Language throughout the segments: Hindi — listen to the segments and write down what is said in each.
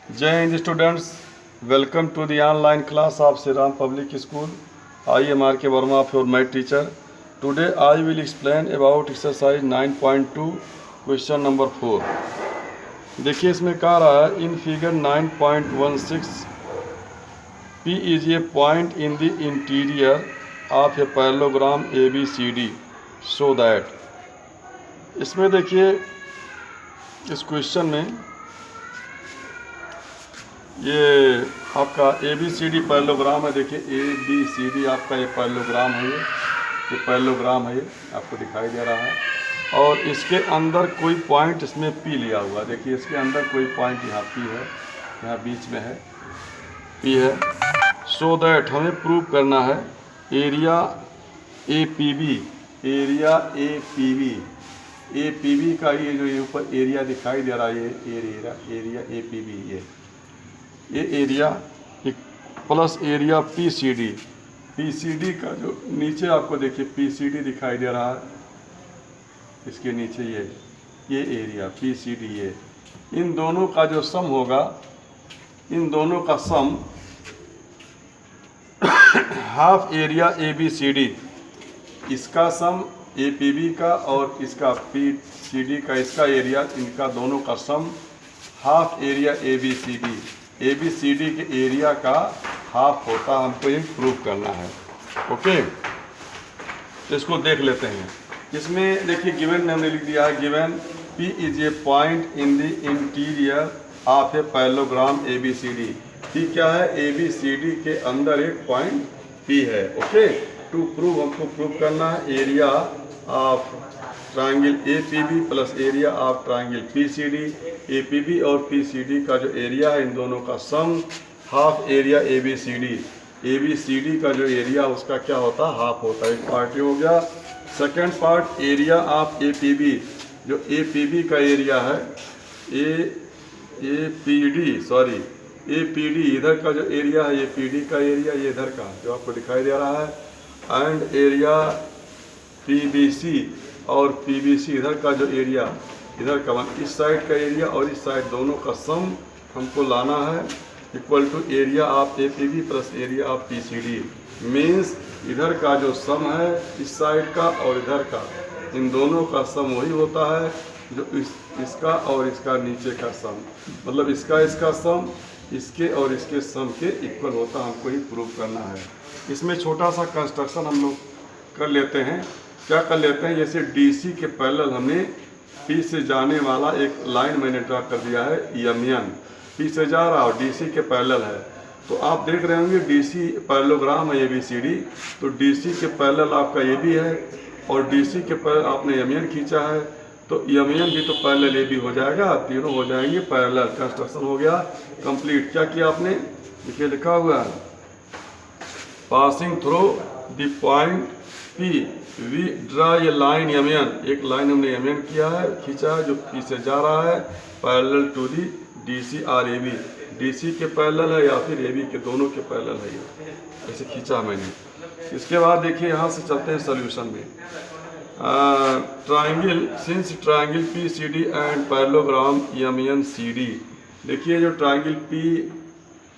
जय Hind students, welcome to the online class of Shri Ram public school. I am R K Verma, your math teacher. Today I will explain about exercise 9.2 question number 4। देखिए इसमें कह रहा है in figure 9.16 P is a point in the interior of a parallelogram ABCD so that. इसमें देखिए इस क्वेश्चन में ये आपका ABCD पैरेललोग्राम है। देखिए ABCD आपका ये पैरेललोग्राम है, ये पैरेललोग्राम है, ये आपको दिखाई दे रहा है। और इसके अंदर कोई पॉइंट इसमें P लिया हुआ है। देखिए इसके अंदर कोई पॉइंट यहाँ P है, यहाँ बीच में है P है। सो दैट हमें प्रूव करना है एरिया APB का ये जो ये ऊपर एरिया दिखाई दे रहा है, ये एरिया APB, ये एरिया प्लस एरिया PCD का जो नीचे आपको देखिए PCD दिखाई दे रहा है, इसके नीचे ये एरिया PCD, ये इन दोनों का जो सम होगा, इन दोनों का सम हाफ एरिया ABCD, इसका सम APB का और इसका PCD का, इसका एरिया, इनका दोनों का सम हाफ एरिया ABCD के एरिया का हाफ होता, हमको ये प्रूव करना है। ओके, तो इसको देख लेते हैं। इसमें देखिए गिवन में हमने लिख दिया है, given P is a point in the interior of a parallelogram ABCD। P क्या है? ABCD के अंदर एक पॉइंट P है। ओके, टू प्रूव हमको प्रूव करना है area of triangle APB plus area of triangle PCD। APB और PCD का जो एरिया है, इन दोनों का सम हाफ एरिया ABCD का जो एरिया उसका क्या होता है? हाफ होता है। एक पार्ट हो गया। Second part area of APB, जो APB का एरिया है, APD इधर का जो एरिया है, APD का एरिया, ये इधर का जो आपको दिखाई दे रहा है, एंड एरिया PBC और PBC इधर का जो एरिया, इधर का इस साइड का एरिया और इस साइड दोनों का सम हमको लाना है equal to area of APB plus area of PCD। Means इधर का जो सम है इस साइड का और इधर का, इन दोनों का सम वही होता है जो इसका और इसका नीचे का सम, मतलब इसका सम इसके और इसके सम के इक्वल होता, हमको ही प्रूव करना है। इसमें छोटा सा कंस्ट्रक्शन हम लोग कर लेते हैं। क्या कर लेते हैं? जैसे DC के पैरेलल हमने P से जाने वाला एक लाइन मैंने ड्रा कर दिया है, MN P से जा रहा और DC के पैरेलल है। तो आप देख रहे होंगे DC पैरेललोग्राम है ABCD, तो DC के पैरेलल आपका AB है और DC के पैरेलल आपने MN खींचा है, तो MN भी तो पैरेलल AB हो जाएगा, तीनों हो जाएंगे पैरेलल। कंस्ट्रक्शन हो गया कंप्लीट। क्या किया आपने? देखिए लिखा हुआ है, passing through the point P we draw a line MN, एक लाइन हमने MN किया है, खींचा है, जो P से जा रहा है पैरेलल टू दी DC और AB। DC के पैरेलल है या फिर AB के, दोनों के पैरेलल है, ये ऐसे खींचा मैंने। इसके बाद देखिए यहाँ से चलते हैं सॉल्यूशन में। Triangle, since triangle PCD and parallelogram MNCD। देखिए जो ट्रायंगल P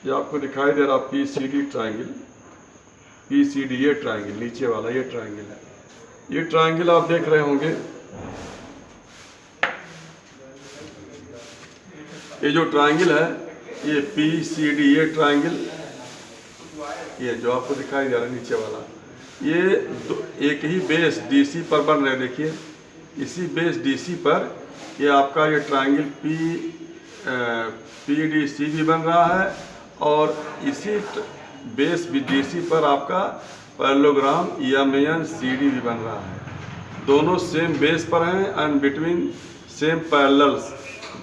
जो आपको दिखाई दे रहा PCD ट्रायंगल, PCD ये ट्रायंगल नीचे वाला, ये ट्रायंगल है, ये ट्रायंगल आप देख रहे होंगे। ये जो ट्रायंगल है ये PCD, ये ट्रायंगल, ये जो आपको दिखाई दे रहा है नीचे वाला, ये एक ही बेस DC पर बन रहे हैं। देखिए इसी बेस DC पर ये आपका ये ट्रायंगल PDC भी बन रहा है और इसी बेस DC पर आपका पैरेललोग्राम MNCD भी बन रहा है। दोनों सेम बेस पर हैं and between same parallels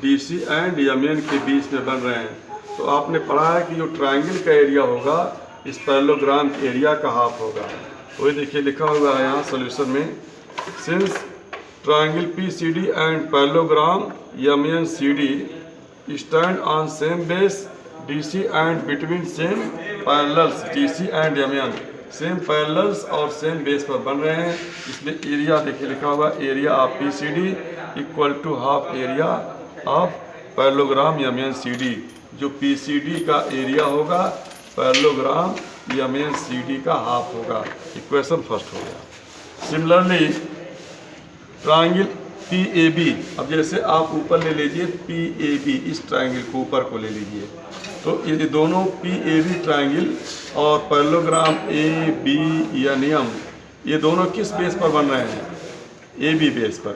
DC and MN के बीच में बन रहे हैं। तो आपने पढ़ा है कि जो ट्रायंगल का एरिया होगा इस पैरेललोग्राम के एरिया का हाफ होगा। तो ये देखिए लिखा हुआ है यहाँ सॉल्यूशन में, since triangle PCD and parallelogram MNCD stand on same base DC and between same parallels DC and MN, same parallels और सेम बेस पर बन रहे हैं, इसलिए एरिया देखिए लिखा हुआ area of PCD equal to half area of parallelogram MNCD। जो PCD का एरिया होगा पैरेललोग्राम MN CD का हाफ होगा। इक्वेशन फर्स्ट हो गया। सिमिलरली ट्राइंगल PAB, अब जैसे आप ऊपर ले लीजिए PAB, इस ट्राइंगल को ऊपर को ले लीजिए, तो ये दोनों PAB ट्राइंगल और पैरेललोग्राम ABNM ये दोनों किस बेस पर बन रहे हैं? AB बेस पर।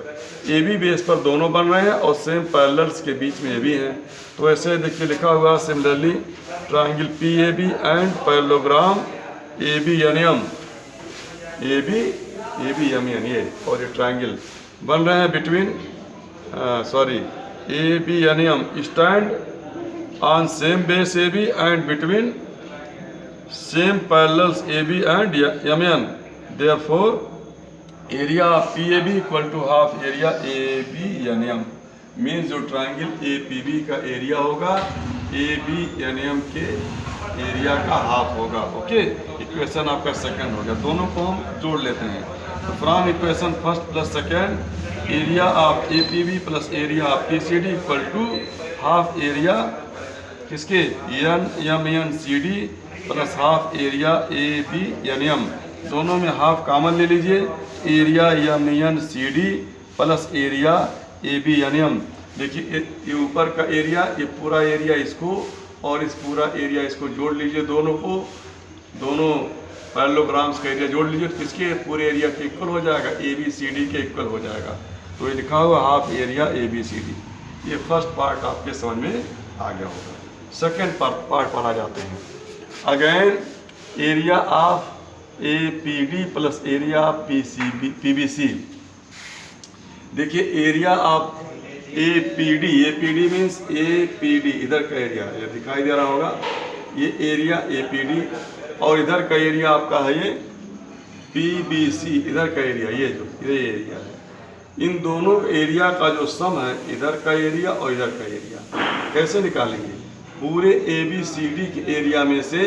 AB बेस पर दोनों बन रहे हैं और सेम पैरेलल्स के बीच में ये भी हैं। तो ऐसे देखिए लिखा हुआ similarly triangle PAB and parallelogram ABNM, ABMN ये और ये ट्राइंगल बन रहे हैं between ABNM stand on same base AB and between same parallels AB and MN। Therefore area of PAB equal to half area ABNM। Means जो ट्राइंगल APB का एरिया होगा ABNM के एरिया का हाफ होगा। ओके, इक्वेशन आपका सेकंड हो गया। दोनों को हम जोड़ लेते हैं। तो from equation first plus second area of APB plus area of PCD equal to half area किसके MN CD plus half area ABNM। दोनों में हाफ कॉमन ले लीजिए, area MN CD plus area ABNM। देखिए ये ऊपर का एरिया, ये पूरा एरिया इसको और इस पूरा एरिया इसको जोड़ लीजिए, दोनों को, दोनों पैरेललोग्राम्स का एरिया जोड़ लीजिए, तो किसके पूरे एरिया के इक्वल हो जाएगा? ABCD के इक्वल हो जाएगा। तो ये लिखा हुआ हाफ एरिया ABCD। ये फर्स्ट पार्ट आपके समझ में आ गया होगा। सेकेंड पार्ट पर आ जाते हैं। Again area of APD plus area of PBC। देखिए area of APD means APD इधर का एरिया, ये दिखाई दे रहा होगा, ये एरिया APD और इधर का एरिया आपका है ये PBC, इधर का एरिया, ये जो ये एरिया है। इन दोनों एरिया का जो सम है, इधर का एरिया और इधर का एरिया, कैसे निकालेंगे? पूरे ABCD के एरिया में से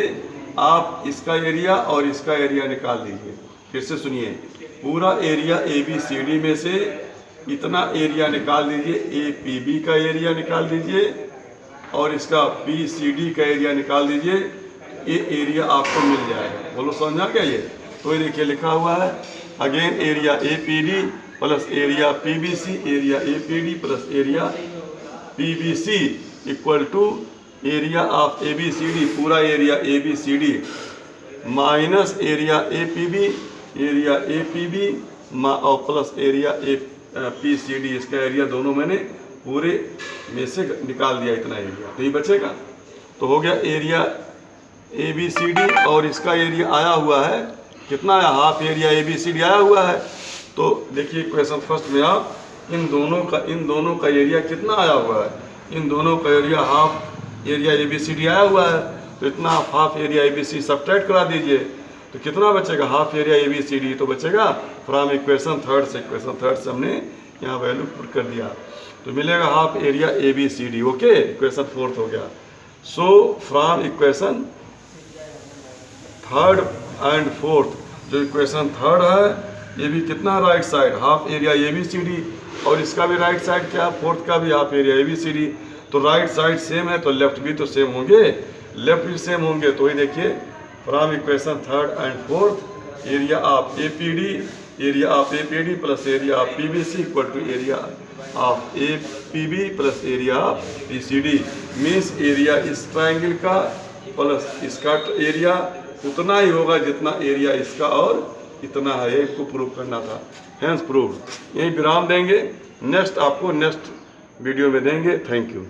आप इसका एरिया और इसका एरिया निकाल दीजिए। फिर से सुनिए, पूरा एरिया ABCD में से इतना एरिया निकाल दीजिए, APB का एरिया निकाल दीजिए और इसका PCD का एरिया निकाल दीजिए, ये एरिया आपको मिल जाएगा। बोलो समझा क्या ये? तो ये देखिए लिखा हुआ है again area APD plus area PBC, area APD plus area PBC equal to area of ABCD, पूरा area ABCD minus area APB और प्लस एरिया PCD, इसका एरिया दोनों मैंने पूरे में से निकाल दिया, इतना एरिया तो ये बचेगा। तो हो गया एरिया ABCD और इसका एरिया आया हुआ है, कितना है? हाफ एरिया ABCD आया हुआ है। तो देखिए क्वेश्चन फर्स्ट में आप इन दोनों का एरिया कितना आया हुआ है? इन दोनों का एरिया हाफ एरिया ABCD आया हुआ है, तो इतना हाफ एरिया ABC सब्ट्रैक्ट करा दीजिए, तो कितना बचेगा? हाफ एरिया ABCD तो बचेगा फ्रॉम इक्वेशन थर्ड से। इक्वेशन थर्ड से हमने यहाँ वैल्यू पुट कर दिया, तो मिलेगा half area ABCD। Okay, equation fourth हो गया। So from equation third and fourth, जो इक्वेशन थर्ड है ये भी कितना right side half area ABCD और इसका भी राइट साइड क्या? फोर्थ का भी हाफ एरिया ABCD। तो राइट साइड सेम है तो लेफ्ट भी तो सेम होंगे, लेफ्ट भी सेम होंगे। तो ये देखिए from equation third and fourth area of APD plus area of PBC equal to area of APB plus area of PCD। Means area इस ट्राइंगल का प्लस इसका एरिया उतना ही होगा जितना एरिया इसका और इतना है, इसको प्रूव करना था। Hence prove. यही विराम देंगे, नेक्स्ट आपको नेक्स्ट वीडियो में देंगे। Thank you.